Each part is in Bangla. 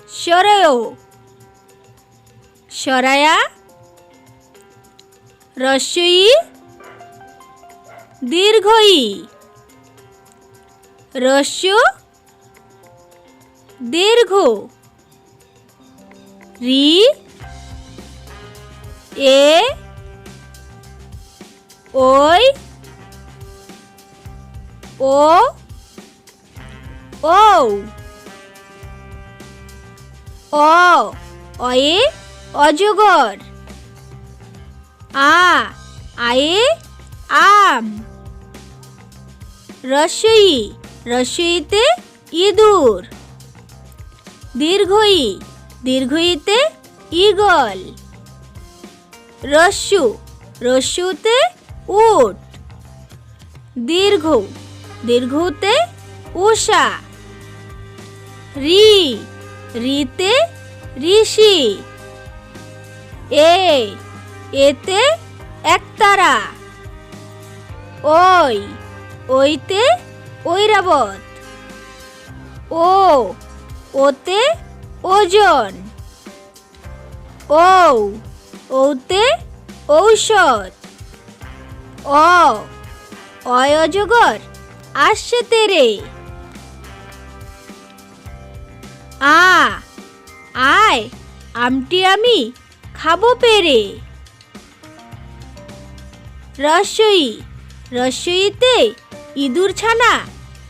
সরয় সরায়া রস্যই দীর্ঘই রস্য দীর্ঘ রি এ ওই ও ও অয়ে অজগর আয়ে আম রস্যই রস্যইতে ইঁদুর দীর্ঘই দীর্ঘইতে ঈগল রস্যু রস্যুতে উট দীর্ঘ দীর্ঘতে উষা রি রিতে ঋষি এতে একতারা ওইতে ঐরাবত ওতে ওজন ওতে ঔষধ অজগর আসছে তেরে আয় আমটি আমি খাবো পেরে রস্যই রস্যইতে ইঁদুর ছানা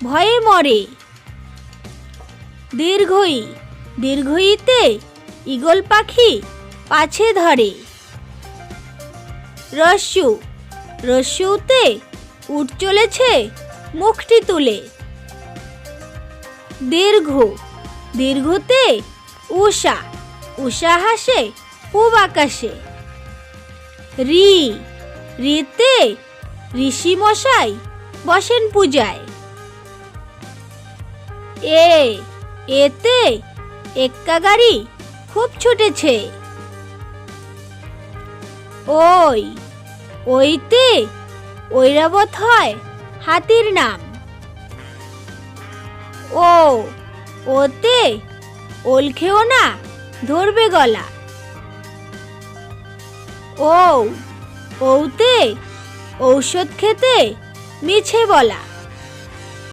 ভয়ে মরে দীর্ঘই দীর্ঘইতে ঈগল পাখি পাছে ধরে রস্যু রস্যুতে উট চলেছে মুখটি তুলে দীর্ঘ দীর্ঘতে উষা উষা হাসে পূব আকাশে রি রিতে ঋষি মশাই বসেন পূজায় এতে এক্কা গাড়ি খুব ছুটেছে ওইতে ঐরাবত হয় হাতির নাম ওতে ওল খেও না ধরবে গলা ওতে ঔষধ খেতে মিছে বলা